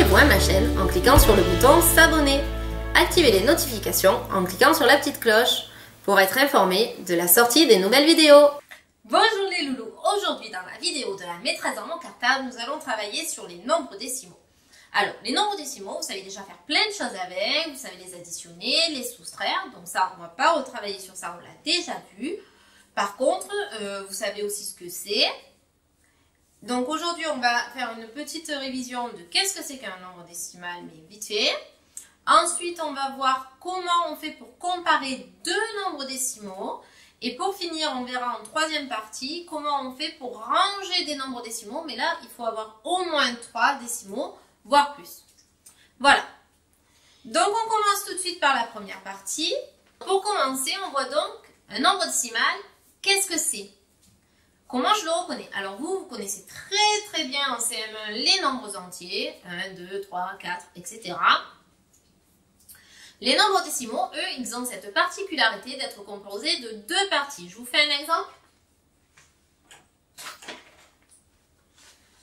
Abonnez-vous à ma chaîne en cliquant sur le bouton s'abonner. Activez les notifications en cliquant sur la petite cloche pour être informé de la sortie des nouvelles vidéos. Bonjour les loulous, aujourd'hui dans la vidéo de la maîtresse dans mon cartable, nous allons travailler sur les nombres décimaux. Alors, les nombres décimaux, vous savez déjà faire plein de choses avec, vous savez les additionner, les soustraire, donc ça, on ne va pas retravailler sur ça, on l'a déjà vu. Par contre, vous savez aussi ce que c'est. Donc aujourd'hui, on va faire une petite révision de qu'est-ce que c'est qu'un nombre décimal, mais vite fait. Ensuite, on va voir comment on fait pour comparer deux nombres décimaux. Et pour finir, on verra en troisième partie comment on fait pour ranger des nombres décimaux. Mais là, il faut avoir au moins 3 décimaux, voire plus. Voilà. Donc, on commence tout de suite par la première partie. Pour commencer, on voit donc un nombre décimal. Qu'est-ce que c'est? Comment je le reconnais? Alors vous connaissez très bien en CM1 les nombres entiers, 1, 2, 3, 4, etc. Les nombres décimaux, eux, ils ont cette particularité d'être composés de deux parties. Je vous fais un exemple.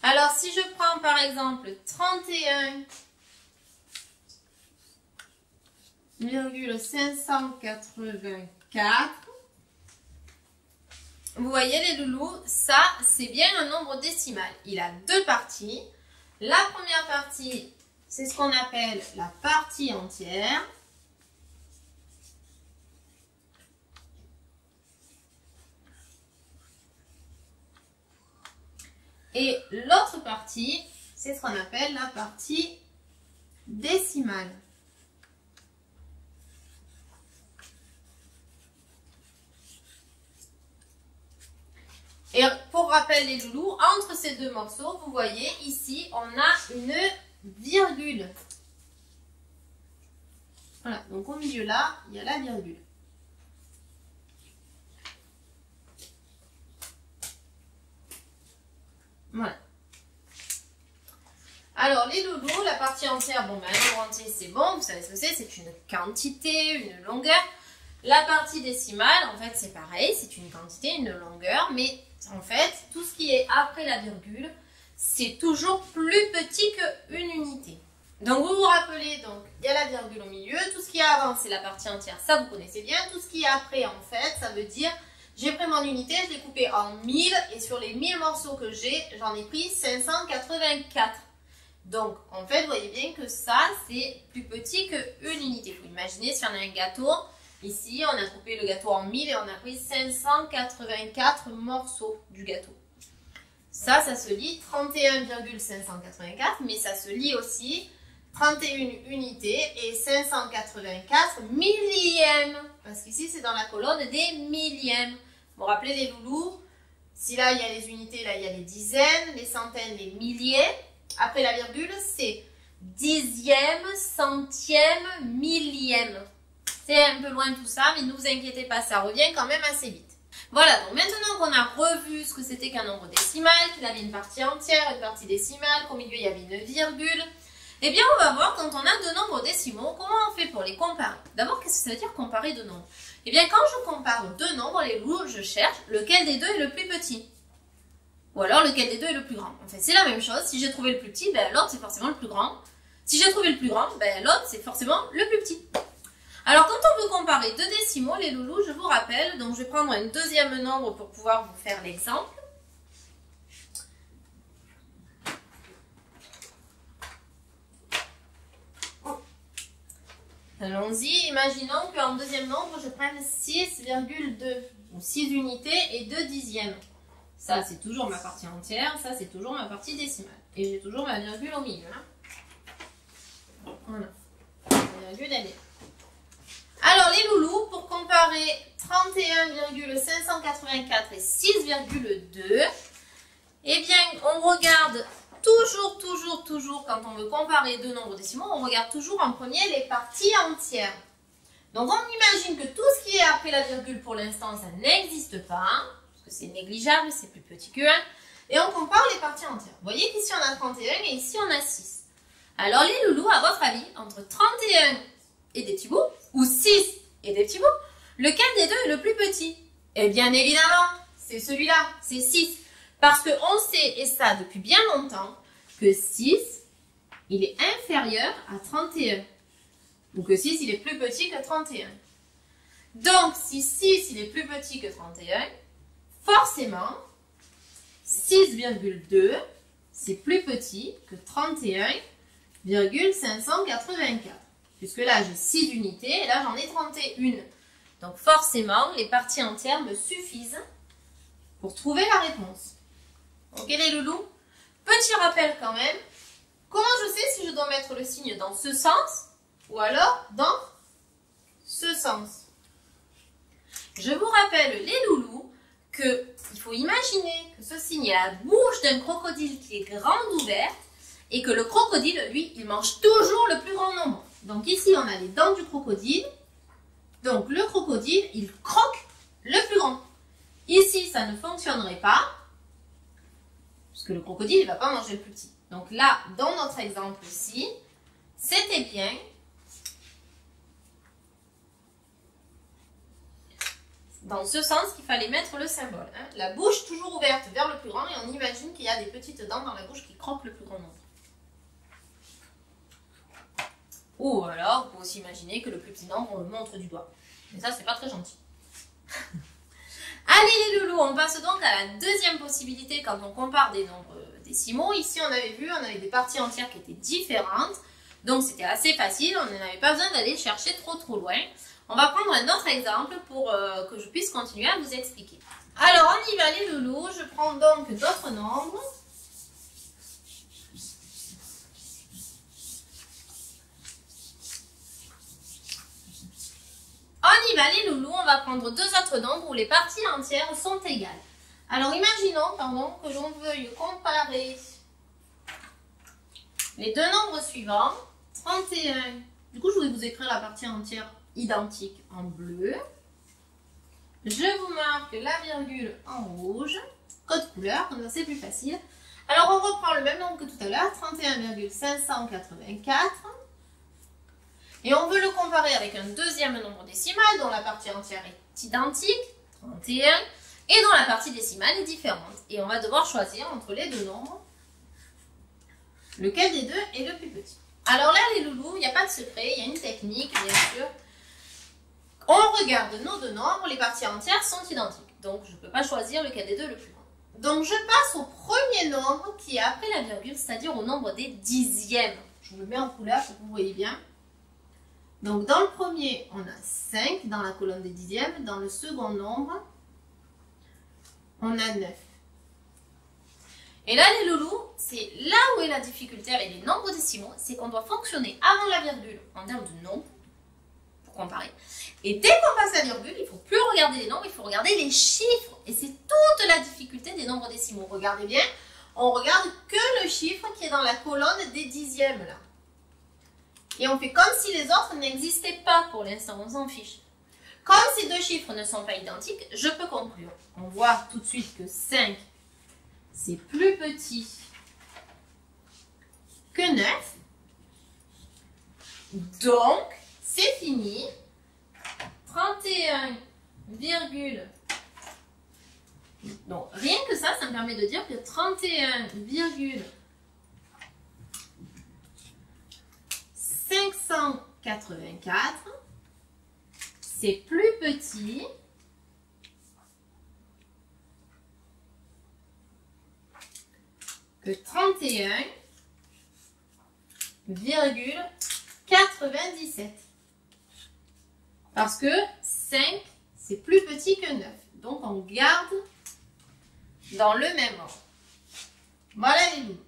Alors si je prends par exemple 31,584, vous voyez les loulous, ça c'est bien un nombre décimal. Il a deux parties. La première partie, c'est ce qu'on appelle la partie entière. Et l'autre partie, c'est ce qu'on appelle la partie décimale. Et pour rappel les loulous, entre ces deux morceaux, vous voyez ici, on a une virgule. Voilà, donc au milieu là, il y a la virgule. Voilà. Alors les loulous, la partie entière, bon ben un nombre entier c'est bon, vous savez ce que c'est une quantité, une longueur. La partie décimale, en fait c'est pareil, c'est une quantité, une longueur, mais en fait tout ce qui est après la virgule, c'est toujours plus petit qu'une unité. Donc vous vous rappelez, donc il y a la virgule au milieu, tout ce qui est avant c'est la partie entière, ça vous connaissez bien, tout ce qui est après en fait, ça veut dire j'ai pris mon unité, je l'ai coupée en 1000 et sur les 1000 morceaux que j'ai, j'en ai pris 584. Donc en fait vous voyez bien que ça c'est plus petit qu'une unité. Vous imaginez si on a un gâteau, ici on a coupé le gâteau en 1000 et on a pris 584 morceaux du gâteau. Ça se lit 31,584 mais ça se lit aussi 31 unités et 584 millièmes. Parce qu'ici c'est dans la colonne des millièmes. Vous vous rappelez les loulous, si là il y a les unités, là il y a les dizaines, les centaines, les milliers. Après la virgule, c'est dixième, centième, millième. C'est un peu loin tout ça, mais ne vous inquiétez pas, ça revient quand même assez vite. Voilà, donc maintenant qu'on a revu ce que c'était qu'un nombre décimal, qu'il avait une partie entière, une partie décimale, qu'au milieu il y avait une virgule, eh bien on va voir quand on a deux nombres décimaux, comment on fait pour les comparer. D'abord, qu'est-ce que ça veut dire comparer deux nombres? Eh bien quand je compare deux nombres, les loulous, je cherche lequel des deux est le plus petit. Ou alors lequel des deux est le plus grand. En fait, c'est la même chose. Si j'ai trouvé le plus petit, ben, l'autre c'est forcément le plus grand. Si j'ai trouvé le plus grand, ben, l'autre c'est forcément le plus petit. Alors, quand on veut comparer deux décimaux, les loulous, je vous rappelle, donc je vais prendre un deuxième nombre pour pouvoir vous faire l'exemple. Allons-y, imaginons qu'en deuxième nombre, je prenne 6,2 ou 6 unités et 2 dixièmes. Ça, c'est toujours ma partie entière, ça, c'est toujours ma partie décimale. Et j'ai toujours ma virgule au milieu. Hein. Voilà. La virgule, elle est là. Alors, les loulous, pour comparer 31,584 et 6,2, eh bien, on regarde toujours, quand on veut comparer deux nombres décimaux, on regarde toujours en premier les parties entières. Donc, on imagine que tout ce qui est après la virgule, pour l'instant, ça n'existe pas, parce que c'est négligeable, c'est plus petit que 1, et on compare les parties entières. Vous voyez qu'ici, on a 31 et ici, on a 6. Alors, les loulous, à votre avis, entre 31 et des petits bouts, ou 6 et des petits bouts, lequel des deux est le plus petit? Et bien évidemment, c'est celui-là, c'est 6. Parce qu'on sait, et ça depuis bien longtemps, que 6 il est inférieur à 31. Ou que 6, il est plus petit que 31. Donc, si 6, il est plus petit que 31, forcément, 6,2, c'est plus petit que 31,584. Puisque là, j'ai 6 unités et là, j'en ai 31. Donc, forcément, les parties entières me suffisent pour trouver la réponse. Ok, les loulous? Petit rappel quand même. Comment je sais si je dois mettre le signe dans ce sens ou alors dans ce sens? Je vous rappelle, les loulous, qu'il faut imaginer que ce signe est la bouche d'un crocodile qui est grande ouverte et que le crocodile, lui, il mange toujours le plus grand nombre. Donc ici, on a les dents du crocodile. Donc le crocodile, il croque le plus grand. Ici, ça ne fonctionnerait pas, puisque le crocodile, il ne va pas manger le plus petit. Donc là, dans notre exemple ici, c'était bien dans ce sens qu'il fallait mettre le symbole. Hein. La bouche toujours ouverte vers le plus grand et on imagine qu'il y a des petites dents dans la bouche qui croquent le plus grand nombre. Ou alors, vous pouvez aussi imaginer que le plus petit nombre, on le montre du doigt. Mais ça, c'est pas très gentil. Allez les loulous, on passe donc à la deuxième possibilité quand on compare des nombres décimaux. Ici, on avait vu, on avait des parties entières qui étaient différentes. Donc, c'était assez facile, on n'avait pas besoin d'aller chercher trop loin. On va prendre un autre exemple pour que je puisse continuer à vous expliquer. Alors, on y va les loulous. Je prends donc d'autres nombres. On y va les loulous. On va prendre deux autres nombres où les parties entières sont égales. Alors, imaginons, que l'on veuille comparer les deux nombres suivants. 31. Du coup, je vais vous écrire la partie entière identique en bleu. Je vous marque la virgule en rouge. Code couleur, comme ça c'est plus facile. Alors on reprend le même nombre que tout à l'heure, 31,584. Et on veut le comparer avec un deuxième nombre décimal dont la partie entière est identique, 31, et dont la partie décimale est différente. Et on va devoir choisir entre les deux nombres lequel des deux est le plus petit. Alors là les loulous, il n'y a pas de secret, il y a une technique bien sûr. On regarde nos deux nombres, les parties entières sont identiques. Donc, je ne peux pas choisir lequel des deux est le plus grand. Donc, je passe au premier nombre qui est après la virgule, c'est-à-dire au nombre des dixièmes. Je vous le mets en couleur pour que vous voyez bien. Donc, dans le premier, on a 5 dans la colonne des dixièmes. Dans le second nombre, on a 9. Et là, les loulous, c'est là où est la difficulté avec les nombres décimaux, c'est qu'on doit fonctionner avant la virgule en termes de nombre, pour comparer. Et dès qu'on passe la virgule, il ne faut plus regarder les nombres, il faut regarder les chiffres. Et c'est toute la difficulté des nombres décimaux. Regardez bien, on regarde que le chiffre qui est dans la colonne des dixièmes là. Et on fait comme si les autres n'existaient pas pour l'instant, on s'en fiche. Comme ces deux chiffres ne sont pas identiques, je peux conclure. On voit tout de suite que 5, c'est plus petit que 9. Donc, c'est fini. 31, donc rien que ça me permet de dire que 31,584, c'est plus petit que 31,97. Parce que 5, c'est plus petit que 9. Donc, on garde dans le même ordre. Voilà les loulous.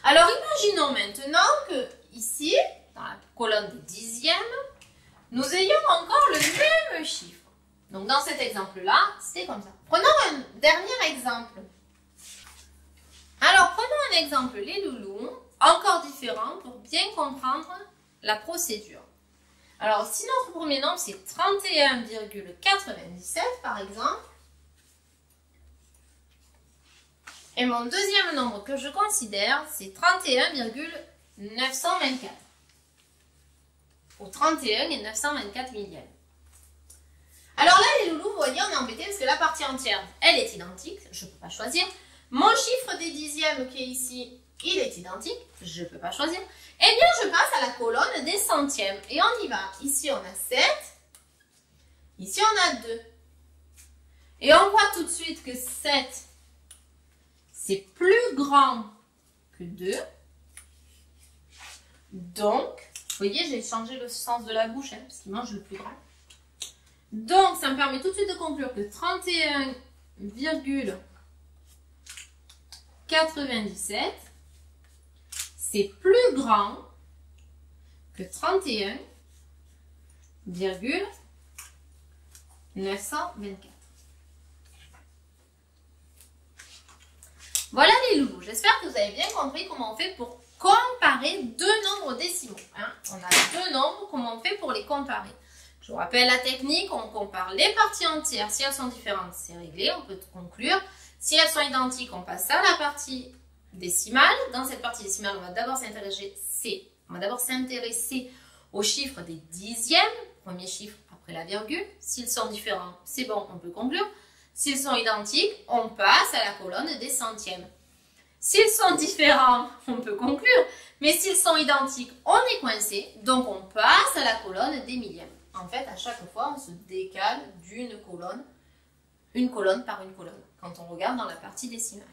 Alors, imaginons maintenant que ici, dans la colonne des dixièmes, nous ayons encore le même chiffre. Donc, dans cet exemple-là, c'est comme ça. Prenons un dernier exemple. Alors, prenons un exemple, les loulous, encore différent pour bien comprendre la procédure. Alors, si notre premier nombre, c'est 31,97 par exemple, et mon deuxième nombre que je considère, c'est 31,924. Ou 31 et 924 millièmes. Alors là, les loulous, vous voyez, on est embêté parce que la partie entière, elle est identique, je ne peux pas choisir. Mon chiffre des dixièmes qui est ici, il est identique, je ne peux pas choisir. Eh bien, je passe à la colonne des centièmes. Et on y va. Ici, on a 7. Ici, on a 2. Et on voit tout de suite que 7, c'est plus grand que 2. Donc, vous voyez, j'ai changé le sens de la bouche, parce qu'il mange le plus grand. Donc, ça me permet tout de suite de conclure que 31,97, c'est plus grand que 31,924. Voilà les loulous, j'espère que vous avez bien compris comment on fait pour comparer deux nombres décimaux. Hein. On a deux nombres, comment on fait pour les comparer. Je vous rappelle la technique, on compare les parties entières. Si elles sont différentes, c'est réglé, on peut conclure. Si elles sont identiques, on passe à la partie décimale. Dans cette partie décimale, on va d'abord s'intéresser aux chiffres des dixièmes, premier chiffre après la virgule. S'ils sont différents, c'est bon, on peut conclure. S'ils sont identiques, on passe à la colonne des centièmes. S'ils sont différents, on peut conclure. Mais s'ils sont identiques, on est coincé. Donc, on passe à la colonne des millièmes. En fait, à chaque fois, on se décale d'une colonne, une colonne par une colonne, quand on regarde dans la partie décimale.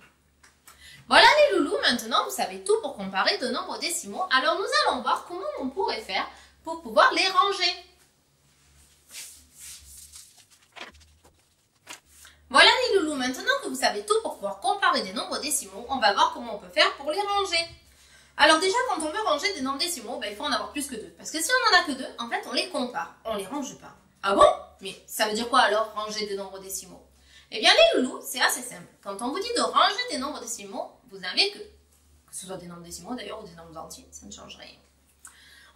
Voilà les loulous, maintenant, vous savez tout pour comparer deux nombres décimaux. Alors, nous allons voir comment on pourrait faire pour pouvoir les ranger. Voilà les loulous, maintenant que vous savez tout pour pouvoir comparer des nombres décimaux, on va voir comment on peut faire pour les ranger. Alors déjà, quand on veut ranger des nombres décimaux, il faut en avoir plus que deux. Parce que si on n'en a que deux, en fait, on les compare, on les range pas. Ah bon? Mais ça veut dire quoi alors, ranger des nombres décimaux? Eh bien les loulous, c'est assez simple. Quand on vous dit de ranger des nombres décimaux, vous n'avez que ce soit des nombres décimaux d'ailleurs ou des nombres entiers, ça ne change rien.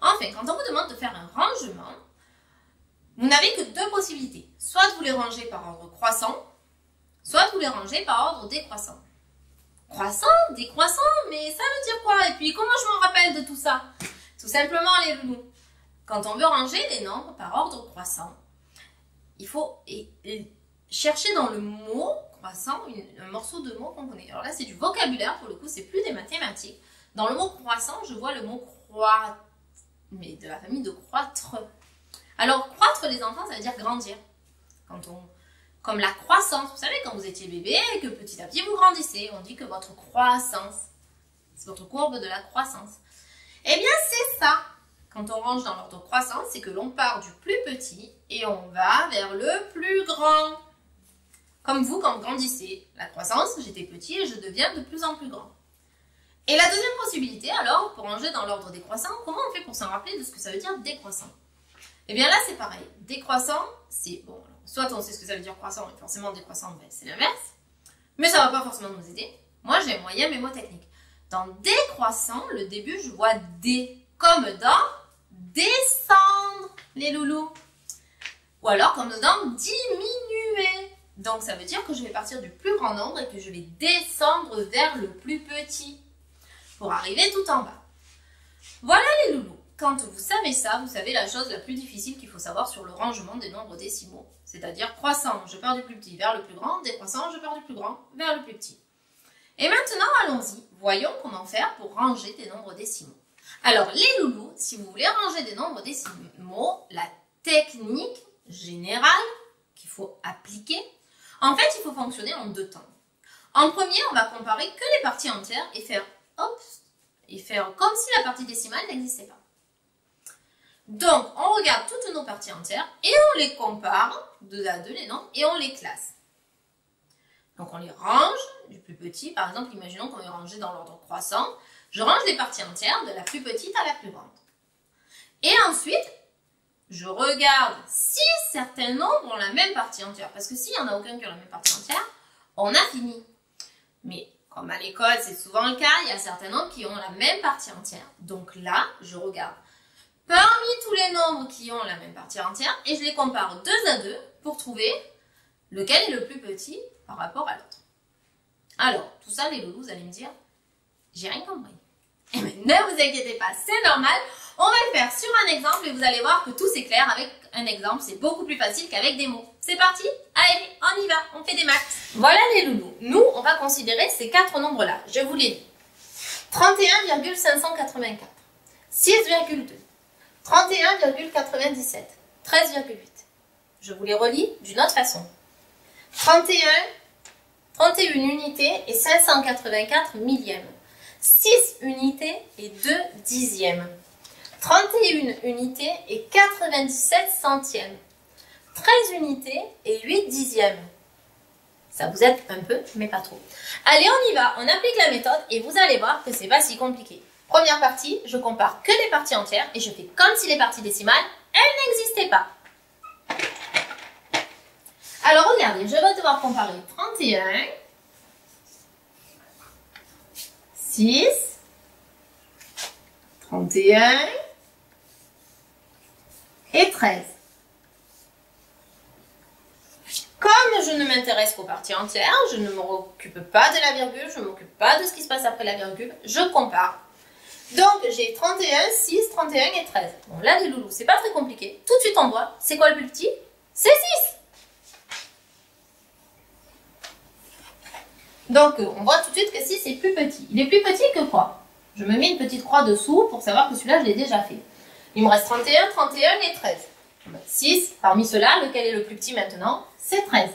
Enfin, quand on vous demande de faire un rangement, vous n'avez que deux possibilités. Soit vous les rangez par ordre croissant, soit vous les rangez par ordre décroissant. Croissant, décroissant, mais ça veut dire quoi? Et puis comment je m'en rappelle de tout ça? Tout simplement les loulous. Quand on veut ranger les nombres par ordre croissant, il faut chercher dans le mot croissant un morceau de mot qu'on connaît. Alors là c'est du vocabulaire, pour le coup c'est plus des mathématiques. Dans le mot croissant, je vois le mot croître, mais de la famille de croître. Alors croître les enfants, ça veut dire grandir. Comme la croissance, vous savez, quand vous étiez bébé et que petit à petit vous grandissez, on dit que votre croissance, c'est votre courbe de la croissance. Eh bien, c'est ça. Quand on range dans l'ordre croissance, c'est que l'on part du plus petit et on va vers le plus grand. Comme vous, quand vous grandissez. La croissance, j'étais petit et je deviens de plus en plus grand. Et la deuxième possibilité, alors, pour ranger dans l'ordre décroissant, comment on fait pour s'en rappeler de ce que ça veut dire décroissant? Eh bien là, c'est pareil. Décroissant, c'est bon. Soit on sait ce que ça veut dire croissant, et forcément décroissant, c'est l'inverse. Mais ça ne va pas forcément nous aider. Moi, j'ai un moyen mémotechnique. Dans décroissant, le début, je vois dé, comme dans descendre, les loulous. Ou alors comme dans diminuer. Donc ça veut dire que je vais partir du plus grand nombre et que je vais descendre vers le plus petit. Pour arriver tout en bas. Voilà les loulous. Quand vous savez ça, vous savez la chose la plus difficile qu'il faut savoir sur le rangement des nombres décimaux. C'est-à-dire croissant, je pars du plus petit vers le plus grand, décroissant, je pars du plus grand vers le plus petit. Et maintenant, allons-y. Voyons comment faire pour ranger des nombres décimaux. Alors, les loulous, si vous voulez ranger des nombres décimaux, la technique générale qu'il faut appliquer, en fait, il faut fonctionner en deux temps. En premier, on va comparer que les parties entières et faire, comme si la partie décimale n'existait pas. Donc, on regarde toutes nos parties entières et on les compare, deux à deux les nombres, et on les classe. Donc, on les range du plus petit. Par exemple, imaginons qu'on est rangé dans l'ordre croissant. Je range les parties entières de la plus petite à la plus grande. Et ensuite, je regarde si certains nombres ont la même partie entière. Parce que s'il n'y en a aucun qui a la même partie entière, on a fini. Mais comme à l'école, c'est souvent le cas, il y a certains nombres qui ont la même partie entière. Donc là, je regarde parmi tous les nombres qui ont la même partie entière et je les compare deux à deux pour trouver lequel est le plus petit par rapport à l'autre. Alors, tout ça, les loulous, vous allez me dire, j'ai rien compris. Eh bien, ne vous inquiétez pas, c'est normal. On va le faire sur un exemple et vous allez voir que tout c'est clair. Avec un exemple, c'est beaucoup plus facile qu'avec des mots. C'est parti? Allez, on y va, on fait des maths. Voilà les loulous. Nous, on va considérer ces quatre nombres-là. Je vous les dis. 31,584, 6,2, 31,97, 13,8. Je vous les relis d'une autre façon. 31 unités et 584 millièmes. 6 unités et 2 dixièmes. 31 unités et 97 centièmes. 13 unités et 8 dixièmes. Ça vous aide un peu, mais pas trop. Allez, on y va, on applique la méthode et vous allez voir que c'est pas si compliqué. Première partie, je compare que les parties entières et je fais comme si les parties décimales, elles n'existaient pas. Alors regardez, je vais devoir comparer 31, 6, 31 et 13. Comme je ne m'intéresse qu'aux parties entières, je ne m'occupe pas de la virgule, je ne m'occupe pas de ce qui se passe après la virgule, je compare. Donc j'ai 31, 6, 31 et 13. Bon là les loulous, c'est pas très compliqué. Tout de suite on voit, c'est quoi le plus petit? C'est 6. Donc on voit tout de suite que 6 est plus petit. Il est plus petit que quoi? Je me mets une petite croix dessous pour savoir que celui-là je l'ai déjà fait. Il me reste 31, 31 et 13. 6, parmi ceux-là, lequel est le plus petit maintenant? C'est 13.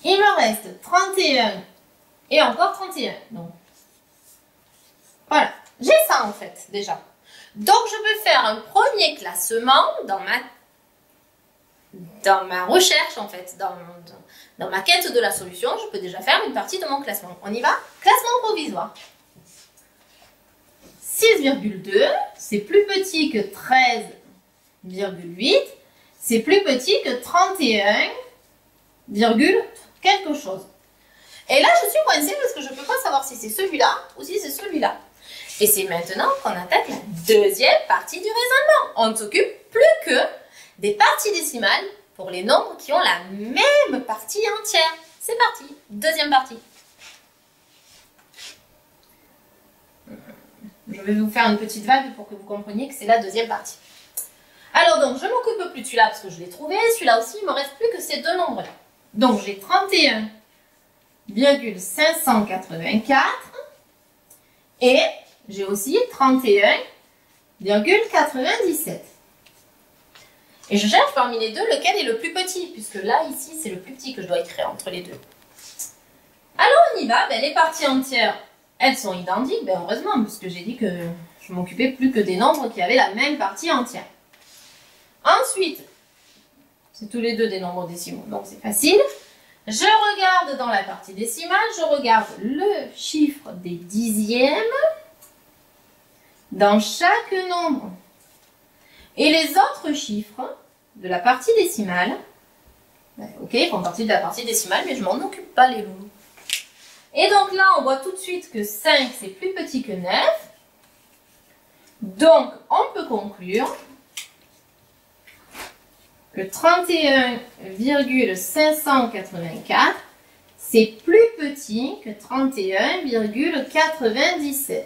Il me reste 31 et encore 31. Donc, voilà, j'ai ça en fait déjà. Donc je peux faire un premier classement dans ma recherche en fait, dans ma quête de la solution. Je peux déjà faire une partie de mon classement. On y va? Classement provisoire. 6,2, c'est plus petit que 13,8, c'est plus petit que 31, quelque chose. Et là, je suis coincée parce que je ne peux pas savoir si c'est celui-là ou si c'est celui-là. Et c'est maintenant qu'on attaque la deuxième partie du raisonnement. On ne s'occupe plus que des parties décimales pour les nombres qui ont la même partie entière. C'est parti, deuxième partie. Je vais vous faire une petite vague pour que vous compreniez que c'est la deuxième partie. Alors donc, je ne m'occupe plus de celui-là parce que je l'ai trouvé. Celui-là aussi, il ne me reste plus que ces deux nombres-là. Donc, j'ai 31,584 et j'ai aussi 31,97. Et je cherche parmi les deux lequel est le plus petit, puisque là, ici, c'est le plus petit que je dois écrire entre les deux. Alors, on y va. Ben, les parties entières, elles sont identiques, ben heureusement, parce que j'ai dit que je m'occupais plus que des nombres qui avaient la même partie entière. Ensuite, c'est tous les deux des nombres décimaux, donc c'est facile. Je regarde dans la partie décimale, je regarde le chiffre des dixièmes dans chaque nombre. Et les autres chiffres de la partie décimale, ben, ok, ils font partie de la partie décimale, mais je m'en occupe pas les loulous. Et donc là, on voit tout de suite que 5, c'est plus petit que 9. Donc, on peut conclure que 31,584, c'est plus petit que 31,97.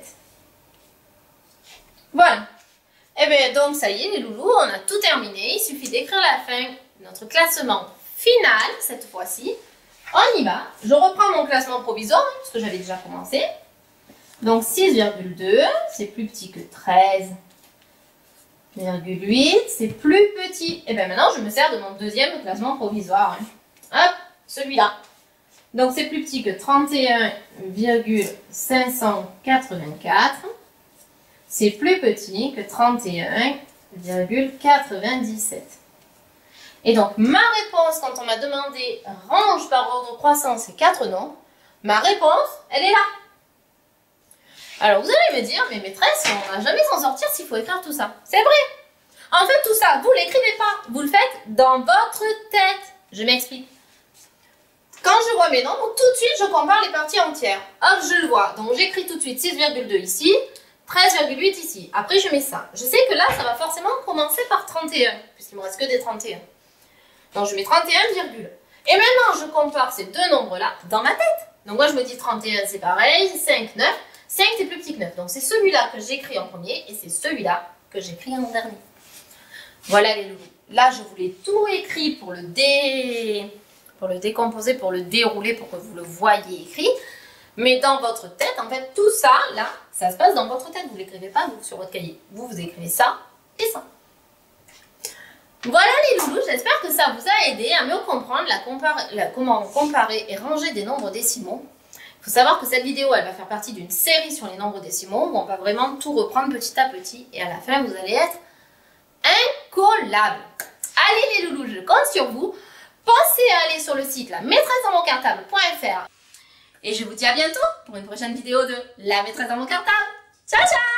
Voilà. Et bien, donc, ça y est, les loulous, on a tout terminé. Il suffit d'écrire la fin de notre classement final, cette fois-ci. On y va. Je reprends mon classement provisoire, parce que j'avais déjà commencé. Donc 6,2, c'est plus petit que 13,8, c'est plus petit. Et bien maintenant, je me sers de mon deuxième classement provisoire. Hop, celui-là. Donc c'est plus petit que 31,584. C'est plus petit que 31,97. Et donc, ma réponse, quand on m'a demandé « range par ordre croissant ces 4 nombres », ma réponse, elle est là. Alors, vous allez me dire « mais maîtresse, on ne va jamais s'en sortir s'il faut écrire tout ça ». C'est vrai. En fait, tout ça, vous ne l'écrivez pas. Vous le faites dans votre tête. Je m'explique. Quand je vois mes nombres, tout de suite, je compare les parties entières. Hop, je le vois. Donc, j'écris tout de suite 6,2 ici, 13,8 ici. Après, je mets ça. Je sais que là, ça va forcément commencer par 31, puisqu'il ne me reste que des 31. Donc, je mets 31, et maintenant, je compare ces deux nombres-là dans ma tête. Donc, moi, je me dis 31, c'est pareil, 5, 9. 5, c'est plus petit que 9. Donc, c'est celui-là que j'écris en premier et c'est celui-là que j'écris en dernier. Voilà les loulous. Là, je vous l'ai tout écrit pour le décomposer, pour le dérouler, pour que vous le voyez écrit. Mais dans votre tête, en fait, tout ça, là, ça se passe dans votre tête. Vous ne l'écrivez pas vous, sur votre cahier. Vous écrivez ça et ça. Voilà les loulous, j'espère que ça vous a aidé à mieux comprendre comment comparer et ranger des nombres décimaux. Il faut savoir que cette vidéo, elle va faire partie d'une série sur les nombres décimaux où on va vraiment tout reprendre petit à petit et à la fin, vous allez être incollable. Allez les loulous, je compte sur vous. Pensez à aller sur le site la maîtresse dans mon cartable.fr et je vous dis à bientôt pour une prochaine vidéo de La maîtresse dans mon cartable. Ciao ciao!